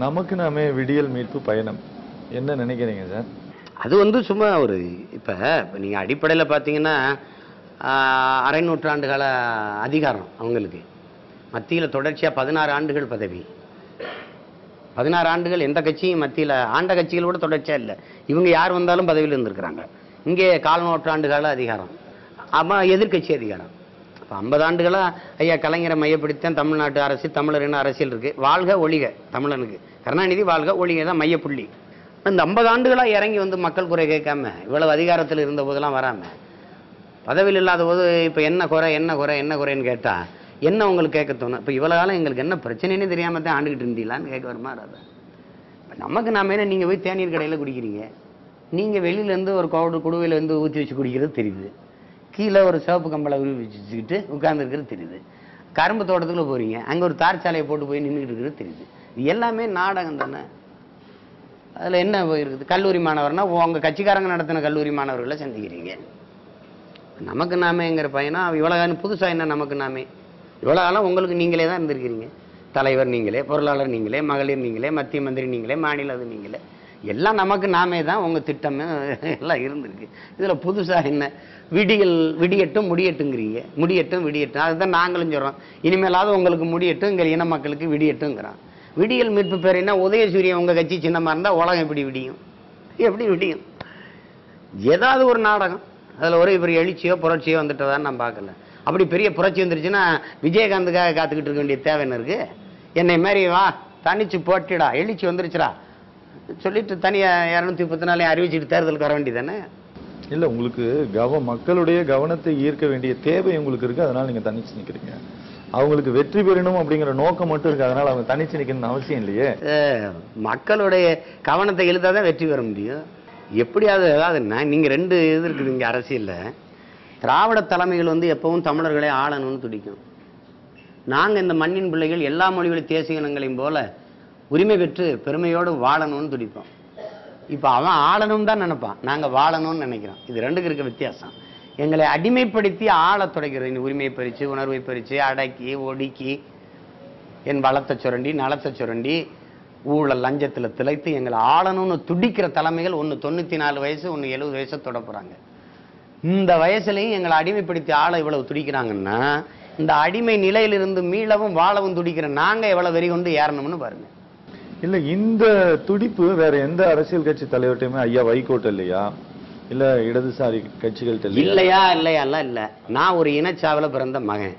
நமக்கு நாமே விடியல் மீட்பு பயணம் என்ன நினைக்கிறீங்க சார்? அது வந்து சும்மா ஒரு இப்போ நீங்கள் அடிப்படையில் பார்த்தீங்கன்னா அரை நூற்றாண்டு கால அதிகாரம் அவங்களுக்கு மத்தியில் தொடர்ச்சியாக 16 ஆண்டுகள் பதவி. 16 ஆண்டுகள் எந்த கட்சியும் மத்தியில் ஆண்ட கட்சிகளோட தொடர்ச்சியாக இல்லை. இவங்க யார் வந்தாலும் பதவியில் இருந்திருக்கிறாங்க. இங்கே 4 நூற்றாண்டு கால அதிகாரம், ஆமாம் எதிர்கட்சி அதிகாரம். இப்போ 50 ஆண்டுகளாக ஐயா கலைஞரை மையப்படுத்தித்தான் தமிழ்நாட்டு அரசு தமிழர் என்ன அரசியல் இருக்குது. வாழ்க ஒழிக தமிழனுக்கு கருணாநிதி, வாழ்க ஒழிக தான் மையப்புள்ளி. இந்த 50 ஆண்டுகளாக இறங்கி வந்து மக்கள் குறை கேட்காம இவ்வளவு அதிகாரத்தில் இருந்த போதெல்லாம் வராமல் பதவியில் இல்லாத போது இப்போ என்ன குறை என்ன குறை என்ன குறைன்னு கேட்டால் என்ன உங்களுக்கு கேட்க தோணும்? இப்போ இவ்வளோ காலம் எங்களுக்கு என்ன பிரச்சனைன்னு தெரியாமல் தான் ஆண்டுகிட்டு இருந்தீங்களான்னு கேட்க வருமா? அதை இப்போ நமக்கு நாம என்ன, நீங்கள் போய் தேநீர் கடையில் குடிக்கிறீங்க, நீங்கள் வெளியிலேருந்து ஒரு குடுவையிலேருந்து ஊற்றி வச்சு குடிக்கிறது தெரியுது, கீழே ஒரு சிவப்பு கம்பளை வச்சுக்கிட்டு உட்கார்ந்துருக்கிறது தெரியுது, கரும்பு தோட்டத்துக்குள்ள போகிறீங்க அங்கே ஒரு தார் சாலையை போட்டு போய் நின்றுட்டு இருக்கிறது தெரியுது. இது எல்லாமே நாடகம் தானே. அதில் என்ன இருக்குது? கல்லூரி மாணவர்னா உங்கள் கட்சிக்காரங்க நடத்தின கல்லூரி மாணவர்களை சந்திக்கிறீங்க. நமக்கு நாமேங்கிற பையனா இவ்வளோ காலம் புதுசாக என்ன நமக்கு நாமே? இவ்வளோ காலம் உங்களுக்கு நீங்களே தான் இருந்திருக்கிறீங்க. தலைவர் நீங்களே, பொருளாளர் நீங்களே, மகளிர் நீங்களே, மத்திய மந்திரி நீங்களே, மாநில அது நீங்களே, எல்லாம் நமக்கு நாமே தான். உங்கள் திட்டம் எல்லாம் இருந்திருக்கு. இதில் புதுசாக என்ன? விடியட்டும் முடியட்டுங்கிறீங்க. முடியட்டும் விடியட்டும் அதுதான் நாங்களும் சொல்கிறோம். இனிமேலாவது உங்களுக்கு முடியட்டும், இங்கே இன மக்களுக்கு விடியட்டுங்கிறோம். விடியல் மீட்பு பேர் என்ன? உதயசூரியன் உங்கள் கட்சி சின்னமாக இருந்தால் உலகம் எப்படி விடியும்? எப்படி விடியும்? ஏதாவது ஒரு நாடகம் அதில் ஒரு பெரிய எழுச்சியோ புரட்சியோ வந்துட்டதான்னு நான் பார்க்கல. அப்படி பெரிய புரட்சி வந்துருச்சுன்னா விஜயகாந்துக்காக காத்துக்கிட்டு இருக்க வேண்டிய தேவை என்ன இருக்குது? என்னை மாதிரி வா தனிச்சு போட்டிடா, எழுச்சி வந்துருச்சுடா சொல்லிட்டு தனியாக 234 அறிவிச்சுட்டு தேர்தலுக்கு வர வேண்டியதானே? இல்லை, உங்களுக்கு மக்களுடைய கவனத்தை ஈர்க்க வேண்டிய தேவை உங்களுக்கு இருக்குது, அதனால் நீங்கள் தனிச்சு நிற்கிறீங்க. அவங்களுக்கு வெற்றி பெறணும் அப்படிங்கிற நோக்கம் மட்டும் இருக்கு, அதனால அவங்க தனிச்சு நிற்கணும்னு அவசியம் இல்லையே. மக்களுடைய கவனத்தை இழுத்தாதான் வெற்றி பெற முடியும். எப்படியாவது அதாவது நீங்கள் 2 இது இருக்குது இங்கே அரசியலில். திராவிட தலைமைகள் வந்து எப்பவும் தமிழர்களை ஆளணும்னு துடிக்கும். நாங்கள் இந்த மண்ணின் பிள்ளைகள் எல்லா மொழிகளின் தேசிய இனங்களையும் போல உரிமை பெற்று பெருமையோடு வாழணும்னு துடிப்போம். இப்போ அவன் ஆளணும் தான் நினைப்பான், நாங்கள் வாழணும்னு நினைக்கிறோம். இது 2க்கு இருக்க வித்தியாசம். எங்களை அடிமைப்படுத்தி ஆளத் தொடங்கிறது. உரிமையை பறித்து, உணர்வை பறித்து, அடக்கி ஒடுக்கி, என் வளத்தை சுரண்டி நலத்தை சுரண்டி ஊழல் லஞ்சத்தில் திளைத்து எங்களை ஆளணும்னு துடிக்கிற தலைமைகள் ஒன்று 94 வயசு, ஒன்று 70 வயசை தொட போகிறாங்க. இந்த வயசுலையும் எங்களை அடிமைப்படுத்தி ஆள இவ்வளவு துடிக்கிறாங்கன்னா இந்த அடிமை நிலையிலிருந்து மீளவும் வாழவும் துடிக்கிற நாங்கள் எவ்வளோ வெறி கொண்டு ஏறணும்னு பாருங்க. இல்லை, இந்த துடிப்பு வேற எந்த அரசியல் கட்சி தலைவர்கிட்டையுமே ஐயா வைகோட்ட இல்லையா? இல்ல இடதுசாரி கட்சிகள் இல்லையா? இல்லையாலாம் இல்லை. நான் ஒரு இனச்சாவில் பிறந்த மகன்,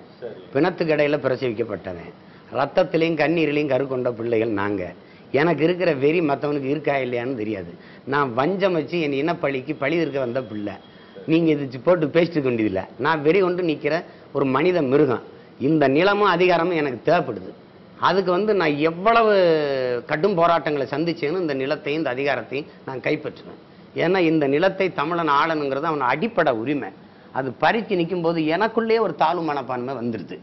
பிணத்துக்கு இடையில பிரசவிக்கப்பட்டவன், ரத்தத்திலையும் கண்ணீரிலையும் கரு கொண்ட பிள்ளைகள் நாங்கள். எனக்கு இருக்கிற வெறி மற்றவனுக்கு இருக்கா இல்லையான்னு தெரியாது. நான் வஞ்சம் வச்சு என் இனப்பழிக்கு பழி இருக்க வந்த பிள்ளை. நீங்கள் இது போட்டு பேசிட்டு கொண்டதில்லை. நான் வெறி கொண்டு நிற்கிற ஒரு மனித மிருகம். இந்த நிலமும் அதிகாரமும் எனக்கு தேவைப்படுது. அதுக்கு வந்து நான் எவ்வளவு கடும் போராட்டங்களை சந்திச்சேன்னு இந்த நிலத்தையும் இந்த அதிகாரத்தையும் நான் கைப்பற்றுவேன். ஏன்னா இந்த நிலத்தை தமிழன் ஆளணுங்கிறது அவன் அடிப்படை உரிமை. அது பறித்து நிற்கும் போது எனக்குள்ளே ஒரு தாழ்வு மனப்பான்மை வந்துடுது.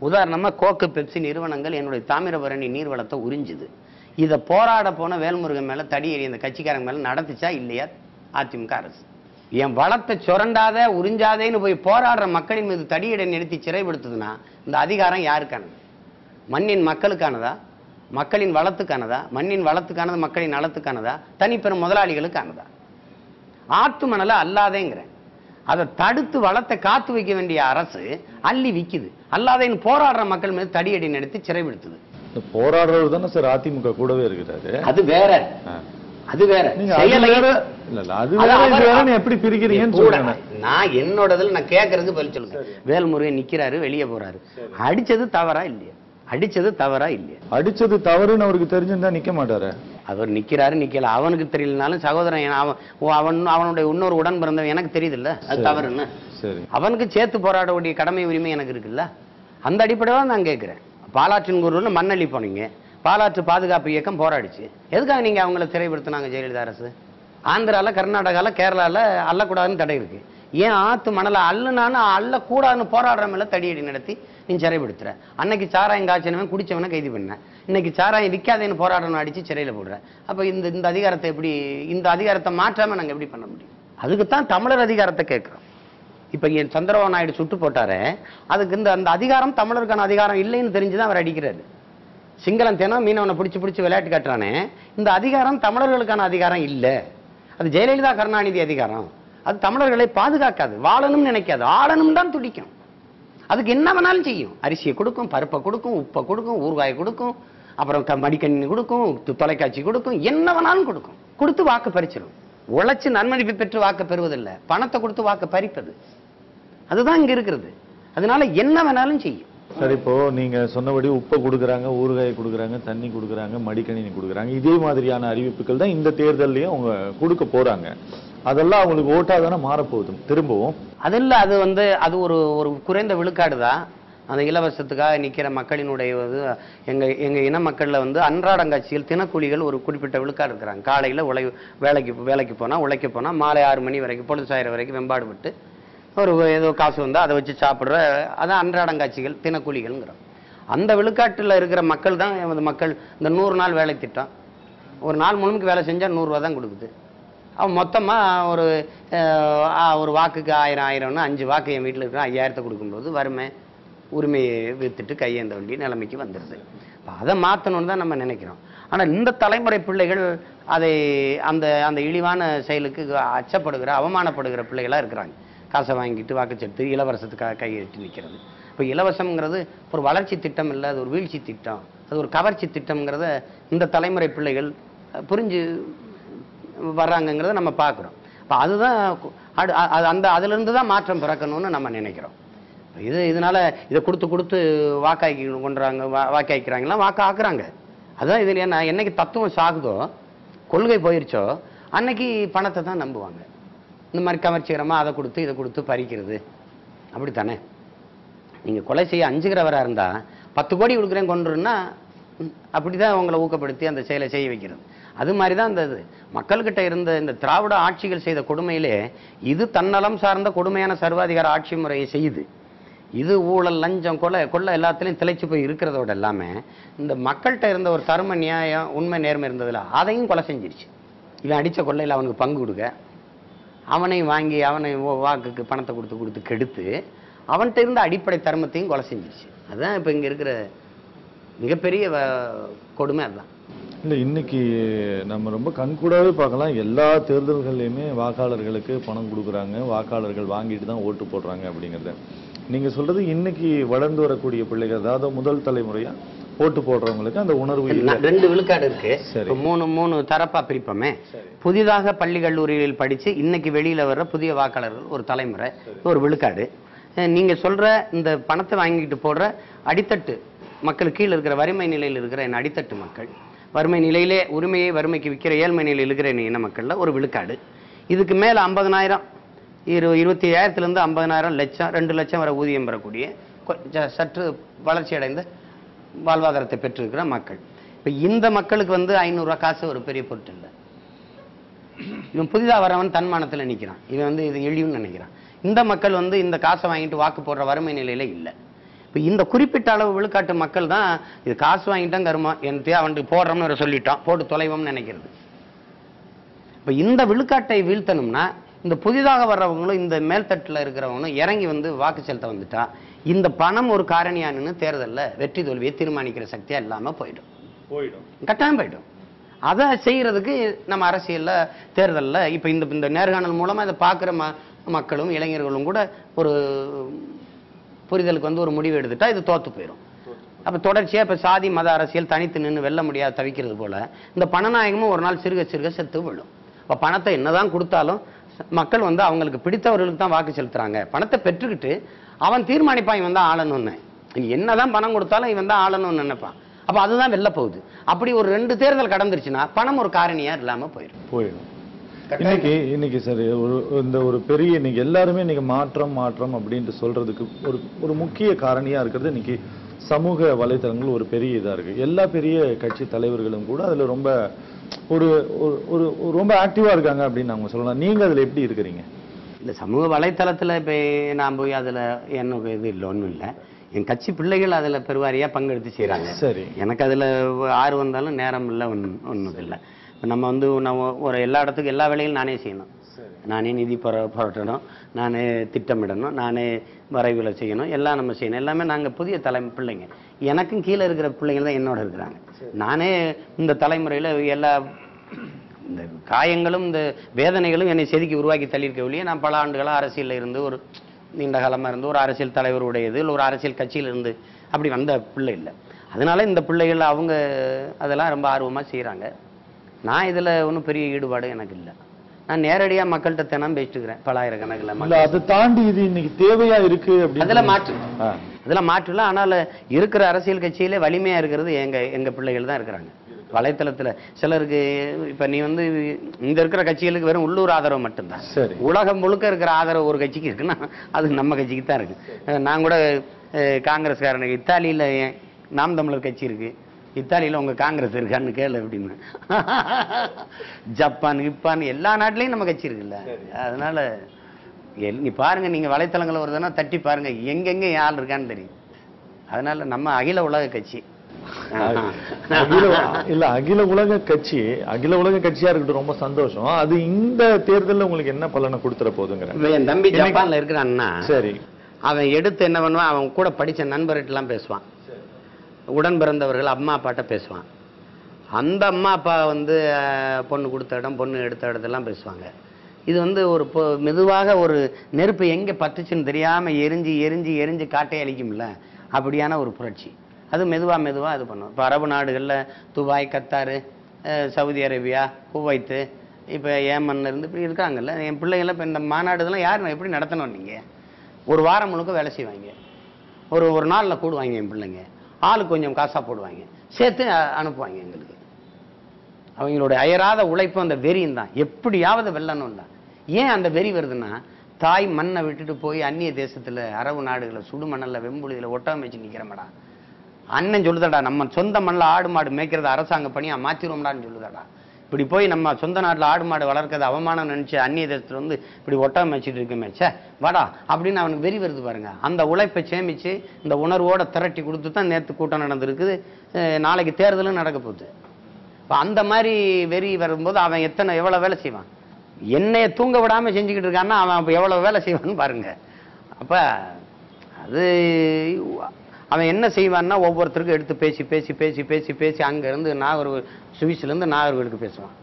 உதாரணமாக கோக்கு பெப்சி நிறுவனங்கள் என்னுடைய தாமிரபரணி நீர்வளத்தை உறிஞ்சுது. இதை போராட போன வேல்முருகன் மேலே தடி எறி இந்த கட்சிக்காரங்க மேலே நடத்துச்சா இல்லையா அதிமுக அரசு? என் வளத்தை சுரண்டாத உறிஞ்சாதேன்னு போய் போராடுற மக்களின் மீது தடியடை நிறுத்தி சிறைப்படுத்துதுன்னா இந்த அதிகாரம் யாருக்கானது? மண்ணின் மக்களுக்கானதா? மக்களின் வளத்துக்கானதா? மண்ணின் வளத்துக்கானது மக்களின் நலத்துக்கானதா? தனிப்பெரும் முதலாளிகளுக்கானதா? ஆத்து மணலை அல்லாதேங்கிறேன். அதை தடுத்து வளத்தை காத்து வைக்க வேண்டிய அரசு அள்ளி விக்குது. அல்லாதேன்னு போராடுற மக்கள் மீது தடியடி நடத்தி சிறைப்படுத்துது. போராடுறது தானே சார் அதிமுக கூடவே இருக்கிறாரு. அது வேற, அது வேற. எப்படி பிரிக்கிறீங்கன்னு சொல்றேன் நான். என்னோடதுல நான் கேட்கறதுக்கு பதில் சொல்லுங்க. வேல்முருகன் நிக்கிறாரு, வெளியே போறாரு, அடிச்சது தவறா இல்லையா? அடிச்சது தவறா இல்லையா? அடிச்சது தவறுன்னு அவருக்கு தெரிஞ்சிருந்தா நிக்க மாட்டாரு. அவர் நிக்கிறாரு நிக்கல, அவனுக்கு தெரியலனாலும் சகோதரன் அவனுடைய இன்னொரு உடன் பிறந்தவன் எனக்கு தெரியுது இல்ல, அது தவறுன்னு. அவனுக்கு சேர்த்து போராடக்கூடிய கடமை உரிமை எனக்கு இருக்குல்ல. அந்த அடிப்படையில் நான் கேட்கிறேன். பாலாற்றின் குருவில் மண்ணள்ளி போனீங்க, பாலாற்று பாதுகாப்பு இயக்கம் போராடிச்சு. எதுக்காக நீங்க அவங்கள சிறைப்படுத்தினாங்க ஜெயலலிதா அரசு? ஆந்திரால, கர்நாடகால, கேரளால அள்ளக்கூடாதுன்னு தடை இருக்கு. ஏன் ஆத்து மணலை அள்ளுனான்னு அள்ளக்கூடாதுன்னு போராடுற மேல தடியடி நடத்தி நீ சிறைப்படுத்துற? அன்னைக்கு சாராயம் காய்ச்சனவன் குடிச்சவனை கைது பண்ண, இன்னைக்கு சாராயம் விற்காதேன்னு போராடணும் அடிச்சு சிறையில போடுற. அப்ப இந்த அதிகாரத்தை எப்படி, இந்த அதிகாரத்தை மாற்றாம நாங்க எப்படி பண்ண முடியும்? அதுக்குத்தான் தமிழர் அதிகாரத்தை கேட்கிறோம். இப்ப என் சந்திரபாபு நாயுடு சுட்டு போட்டாரு, அதுக்கு அந்த அதிகாரம் தமிழருக்கான அதிகாரம் இல்லைன்னு தெரிஞ்சுதான் அவர் அடிக்கிறாரு. சிங்களம் தினம் மீனவனை பிடிச்சி விளையாட்டு காட்டுறானே, இந்த அதிகாரம் தமிழர்களுக்கான அதிகாரம் இல்லை. அது ஜெயலலிதா கருணாநிதி அதிகாரம். அது தமிழர்களை பாதுகாக்காது, வாழணும்னு நினைக்காது, ஆளணும் தான் துடிக்கும். அதுக்கு என்ன வேணாலும் செய்யும். அரிசியை கொடுக்கும், பருப்பை கொடுக்கும், உப்பை கொடுக்கும், ஊறுகாயை கொடுக்கும், அப்புறம் மடிக்கணினி கொடுக்கும், தொலைக்காட்சி கொடுக்கும், என்ன வேணாலும் கொடுக்கும். கொடுத்து வாக்கு பறிச்சிடும். உழைச்சு நன்மதிப்பு பெற்று வாக்கு பெறுவதில்லை, பணத்தை கொடுத்து வாக்கு பறிப்பது. அதுதான் இங்க இருக்கிறது. அதனால என்ன வேணாலும் செய்யும். சரி, இப்போ நீங்க சொன்னபடி உப்பை கொடுக்குறாங்க, ஊறுகாயை கொடுக்குறாங்க, தண்ணி கொடுக்குறாங்க, மடிக்கணினி கொடுக்குறாங்க. இதே மாதிரியான அறிவிப்புகள் தான் இந்த தேர்தலையும் அவங்க கொடுக்க போறாங்க. அதெல்லாம் அவங்களுக்கு ஓட்டா தானே மாறப்போகுது திரும்பவும். அதெல்லாம் அது ஒரு குறைந்த விழுக்காடு தான். அந்த இலவசத்துக்காக நிற்கிற மக்களினுடைய எங்க இன மக்கள்ல அன்றாடங்காட்சிகள் தினக்கூலிகள் ஒரு குறிப்பிட்ட விழுக்காடு இருக்கிறாங்க. காலையில வேலைக்கு போனா உழைக்க போனா மாலை 6 மணி வரைக்கும் பொழுது சாயிற வரைக்கும் வெம்பாடு விட்டு ஒரு ஏதோ காசு வந்தா அதை வச்சு சாப்பிடுற, அதான் அன்றாடங்காட்சிகள் தினக்கூலிகள்ங்கிறோம். அந்த விழுக்காட்டுல இருக்கிற மக்கள் தான் மக்கள். இந்த 100 நாள் வேலை திட்டம், ஒரு நாள் முழுமைக்கு வேலை செஞ்சா 100 ரூபா தான் கொடுக்குது. அவன் மொத்தமா ஒரு வாக்குக்கு 1000 5 வாக்கு என் வீட்டில் இருக்கிற 5000 கொடுக்கும்போது வறுமை உரிமையை வித்துட்டு கையேந்த வேண்டிய நிலைமைக்கு வந்துடுது. அதை மாற்றணும்னு தான் நம்ம நினைக்கிறோம். ஆனால் இந்த தலைமுறை பிள்ளைகள் அதை அந்த இழிவான செயலுக்கு அச்சப்படுகிற அவமானப்படுகிற பிள்ளைகளாக இருக்கிறாங்க. காசை வாங்கிட்டு வாக்குச்செலுத்து இலவசத்துக்காக கையெழுத்து நிற்கிறது. இப்போ இலவசம்ங்கிறது ஒரு வளர்ச்சி திட்டம் இல்லை, அது ஒரு வீழ்ச்சி திட்டம், அது ஒரு கவர்ச்சி திட்டம்ங்கிறத இந்த தலைமுறை பிள்ளைகள் புரிஞ்சு வர்றாங்கிறத நம்ம பார்க்குறோம். இப்போ அதுதான் அதுலேருந்து தான் மாற்றம் பிறக்கணும்னு நம்ம நினைக்கிறோம். இதனால இதை கொடுத்து வாக்காய்க்கிறாங்களா, வாக்காக்குறாங்க. அதுதான் இதில் என்ன, என்னைக்கு தத்துவம் சாகுதோ கொள்கை போயிருச்சோ அன்னைக்கு பணத்தை தான் நம்புவாங்க. இந்த மாதிரி கவர்ச்சிகரமாக அதை கொடுத்து இதை கொடுத்து பறிக்கிறது அப்படித்தானே. நீங்கள் கொலை செய்ய அஞ்சுகிறவராக இருந்தால் 10 கோடி கொடுக்குறேன் கொண்டுருன்னா அப்படிதான் அவங்களை ஊக்கப்படுத்தி அந்த செயலை செய்ய வைக்கிறது. அது மாதிரி தான் இந்த மக்கள்கிட்ட இருந்த இந்த திராவிட ஆட்சிகள் செய்த கொடுமையிலே இது தன்னலம் சார்ந்த கொடுமையான சர்வாதிகார ஆட்சி முறையை செய்யுது. இது ஊழல் லஞ்சம் கொள்ளை எல்லாத்துலேயும் திளைச்சு போய் இருக்கிறதோட எல்லாமே இந்த மக்கள்கிட்ட இருந்த ஒரு தர்ம நியாயம் உண்மை நேர்மை இருந்ததில்ல, அதையும் கொலை செஞ்சிருச்சு. இவன் அடித்த கொள்ளையில் அவனுக்கு பங்கு கொடுக்க, அவனையும் வாங்கி அவனை வாக்குக்கு பணத்தை கொடுத்து கெடுத்து அவன்கிட்ட இருந்த அடிப்படை தர்மத்தையும் கொலை செஞ்சிருச்சு. அதுதான் இப்போ இங்கே இருக்கிற மிகப்பெரிய கொடுமை. அதுதான் இல்லை, இன்னைக்கு நம்ம ரொம்ப கண்கூடாவே பார்க்கலாம். எல்லா தேர்தல்கள்லையுமே வாக்காளர்களுக்கு பணம் கொடுக்குறாங்க, வாக்காளர்கள் வாங்கிட்டு தான் ஓட்டு போடுறாங்க அப்படிங்கிறத நீங்க சொல்றது. இன்னைக்கு வளர்ந்து வரக்கூடிய பிள்ளைகள், அதாவது முதல் தலைமுறையா ஓட்டு போடுறவங்களுக்கு அந்த உணர்வு இல்லை. 2 விழுக்காடு இருக்கு. மூணு தரப்பா பிரிப்போமே. புதிதாக பள்ளி கல்லூரியில் படிச்சு இன்னைக்கு வெளியில வர்ற புதிய வாக்காளர்கள் ஒரு தலைமுறை, ஒரு விழுக்காடு. நீங்க சொல்ற இந்த பணத்தை வாங்கிட்டு போடுற அடித்தட்டு மக்கள், கீழே இருக்கிற வறுமை நிலையில் இருக்கிற என் அடித்தட்டு மக்கள், வறுமை நிலையிலே உரிமையை வறுமைக்கு விற்கிற ஏழ்மை நிலையில் இருக்கிற இன மக்கள்ல ஒரு விழுக்காடு. இதுக்கு மேல 50,000 25,000 50,000 லட்சம் 2 லட்சம் வரை ஊதியம் பெறக்கூடிய சற்று வளர்ச்சி அடைந்த வாழ்வாதாரத்தை பெற்றிருக்கிற மக்கள். இப்ப இந்த மக்களுக்கு 500 ரூபாய் காசு ஒரு பெரிய பொருட்டு இல்லை. இவன் புதிதாக வரவன் தன்மானத்தில் நிற்கிறான், இவன் இது எளியும்னு நினைக்கிறான். இந்த மக்கள் இந்த காசை வாங்கிட்டு வாக்கு போடுற வறுமை நிலையில இல்லை. இப்போ இந்த குறிப்பிட்ட அளவு விழுக்காட்டு மக்கள் தான் இது காசு வாங்கிட்டான் கருமா எனக்கு அவனுக்கு போடுறோம்னு சொல்லிட்டான் போட்டு தொலைவோம்னு நினைக்கிறது. இப்போ இந்த விழுக்காட்டை வீழ்த்தணும்னா இந்த புதிதாக வர்றவங்களும் இந்த மேல்தட்டில் இருக்கிறவங்களும் இறங்கி வாக்கு செலுத்த வந்துட்டா இந்த பணம் ஒரு காரணியானு தேர்தலில் வெற்றி தோல்வியை தீர்மானிக்கிற சக்தியா இல்லாம போயிடும், கட்டாயம் போயிடும். அதை செய்யறதுக்கு நம்ம அரசியல்ல தேர்தலில் இப்போ இந்த நேர்காணல் மூலமா இதை பார்க்குற மக்களும் இளைஞர்களும் கூட ஒரு புரிதலுக்கு ஒரு முடிவு எடுத்துட்டா இது தோத்து போயிடும். அப்ப தொடர்ச்சியா இப்ப சாதி மத அரசியல் தனித்து நின்று வெல்ல முடியாது தவிக்கிறது போல இந்த பணநாயகமும் ஒரு நாள் சிறுக செத்து விழும். அப்ப பணத்தை என்னதான் கொடுத்தாலும் மக்கள் அவங்களுக்கு பிடித்தவர்களுக்கு தான் வாக்கு செலுத்துறாங்க. பணத்தை பெற்றுக்கிட்டு அவன் தீர்மானிப்பான் இவன் தான் ஆளணும்னு. என்னதான் பணம் கொடுத்தாலும் இவன் தான் ஆளணும்னு நினைப்பான். அப்ப அதுதான் வெல்ல போகுது. அப்படி ஒரு 2 தேர்தல் கடந்துருச்சுன்னா பணம் ஒரு காரணியா இல்லாம போயிடும். இன்னைக்கு சரி, ஒரு பெரிய இன்னைக்கு எல்லாருமே இன்னைக்கு மாற்றம் அப்படின்ட்டு சொல்றதுக்கு ஒரு முக்கிய காரணியா இருக்கிறது இன்னைக்கு சமூக வலைதளங்கள் ஒரு பெரிய இதா இருக்கு. எல்லா பெரிய கட்சி தலைவர்களும் கூட அதுல ரொம்ப ரொம்ப ஆக்டிவா இருக்காங்க அப்படின்னு நாங்க சொல்லலாம். நீங்க அதுல எப்படி இருக்கிறீங்க? இந்த சமூக வலைத்தளத்துல இப்ப நான் போய் அதுல எனக்கு இது இல்லை, ஒன்றும் இல்லை. என் கட்சி பிள்ளைகள் அதுல பெருவாரியா பங்கெடுத்து செய்யறாங்க. சரி, எனக்கு அதுல ஆர்வம் வந்தாலும் நேரம் இல்லை, ஒன்றும் இல்லை. நம்ம நம்ம ஒரு எல்லா இடத்துக்கும் எல்லா வேலையும் நானே செய்யணும். நானே நிதி புரட்டணும், நானே திட்டமிடணும், நானே வரைவுகளை செய்யணும், எல்லாம் நம்ம செய்யணும். எல்லாமே நாங்கள் புதிய பிள்ளைங்க. எனக்கும் கீழே இருக்கிற பிள்ளைங்க தான் என்னோட இருக்கிறாங்க. நானே இந்த தலைமுறையில் எல்லா இந்த காயங்களும் இந்த வேதனைகளும் என்னை செதுக்கி உருவாக்கி தள்ளியிருக்க ஒழிய நான் பல ஆண்டுகளாக அரசியலில் இருந்து ஒரு நீண்ட காலமாக இருந்து ஒரு அரசியல் தலைவருடையது இல்லை ஒரு அரசியல் கட்சியில் இருந்து அப்படி வந்த பிள்ளை இல்லை. அதனால இந்த பிள்ளைகள் அவங்க அதெல்லாம் ரொம்ப ஆர்வமாக செய்கிறாங்க. நான் இதில் ஒன்றும் பெரிய ஈடுபாடு எனக்கு இல்லை. நான் நேரடியாக மக்கள்கிட்ட தினம் பேசிட்டுக்கிறேன் பலாயிரக்கணக்கில். அதை தாண்டி இது இன்னைக்கு தேவையா இருக்கு அதெல்லாம் மாற்றல. ஆனால் இருக்கிற அரசியல் கட்சியிலே வலிமையாக இருக்கிறது எங்கள் பிள்ளைகள் தான் இருக்கிறாங்க. வலைத்தளத்தில் சிலருக்கு இப்போ நீ வந்து இந்த இருக்கிற கட்சிகளுக்கு வெறும் உள்ளூர் ஆதரவு மட்டும்தான். உலகம் முழுக்க இருக்கிற ஆதரவு ஒரு கட்சிக்கு இருக்குன்னா அது நம்ம கட்சிக்கு தான் இருக்கு. நான் கூட காங்கிரஸ்காரனுக்கு இத்தாலியில் நாம் தமிழர் கட்சி இருக்கு, இத்தாலியில் உங்க காங்கிரஸ் இருக்கான்னு கேளு அப்படின்னு. ஜப்பான் கிப்பான் எல்லா நாட்டிலையும் நம்ம கட்சி இருக்குல்ல. அதனால நீ பாருங்க, நீங்க வலைத்தளங்கள் வருதுன்னா தட்டி பாருங்க, எங்கெங்க ஆள் இருக்கான்னு தெரியும். அதனால நம்ம அகில உலக கட்சி இல்ல அகில உலக கட்சி, அகில உலக கட்சியா இருக்கட்டும், ரொம்ப சந்தோஷம். அது இந்த தேர்தலில் உங்களுக்கு என்ன பலனை கொடுத்துற போதுங்கிற. என் தம்பி ஜப்பான்ல இருக்கிறான்னா சரி, அவன் எடுத்து என்ன பண்ணுவான், அவன் கூட படிச்ச நண்பர்கிட்டலாம் பேசுவான், உடன் பிறந்தவர்கள் அம்மா அப்பாட்ட பேசுவான். அந்த அம்மா அப்பா வந்து பொண்ணு கொடுத்த இடம் பொண்ணு எடுத்த இடத்தெல்லாம் பேசுவாங்க. இது வந்து ஒரு மெதுவாக ஒரு நெருப்பு எங்கே பத்துச்சுன்னு தெரியாமல் எரிஞ்சு எரிஞ்சு எரிஞ்சு காட்டை அழிக்கும்ல, அப்படியான ஒரு புரட்சி. அது மெதுவாக இது பண்ணும். இப்போ அரபு நாடுகளில் Dubai, Qatar, Saudi Arabia, Kuwait, இப்போ ஏமன்ல இருந்து இப்படி இருக்காங்கல்ல. என் பிள்ளைங்களாம் இப்போ இந்த மாநாடுதெல்லாம் யார் எப்படி நடத்தணும், நீங்கள் ஒரு வாரம் முழுக்க வேலை செய்வாங்க, ஒரு நாளில் கூடுவாங்க. என் பிள்ளைங்க ஆளுக்கு கொஞ்சம் காசாக போடுவாங்க, சேர்த்து அனுப்புவாங்க எங்களுக்கு. அவங்களோட அயராத உழைப்பும் அந்த வெறியும் தான், எப்படியாவது வெல்லணும் தான். ஏன் அந்த வெறி வருதுன்னா, தாய் மண்ணை விட்டுட்டு போய் அந்நிய தேசத்தில் அரபு நாடுகளை சுடுமண்ணில் வெம்புலியில் ஒட்டகம் வச்சு நிற்கிறமடா. அண்ணன் சொல்லுதாடா, நம்ம சொந்த மண்ணில் ஆடு மாடு மேய்க்கிறத அரசாங்க பணியாக மாற்றிடுவோம்டான்னு சொல்லுதாடா. இப்படி போய் நம்ம சொந்த நாட்டில் ஆடு மாடு வளர்க்கறது அவமானம் நினச்சி அந்நிய தேசத்தில் வந்து இப்படி ஒட்டகம் வச்சுட்டு இருக்குமே, சே வாடா அப்படின்னு அவனுக்கு வெறி வருது பாருங்க. அந்த உழைப்பை சேமித்து இந்த உணர்வோட திரட்டி கொடுத்து தான் நேற்று கூட்டம் நடந்திருக்குது, நாளைக்கு தேர்தலும் நடக்க போகுது. இப்போ அந்த மாதிரி வெறி வரும்போது அவன் எவ்வளோ வேலை செய்வான். என்னைய தூங்க விடாமல் செஞ்சுக்கிட்டு இருக்கான்னா அவன் அப்போ எவ்வளோ வேலை செய்வான்னு பாருங்க. அப்போ அது அவன் என்ன செய்வான்னா, ஒவ்வொருத்தருக்கும் எடுத்து பேசி பேசி பேசி பேசி பேசி அங்கேருந்து சுவிஸ்லேருந்து நாகர்கோவிலுக்கு பேசுவான்.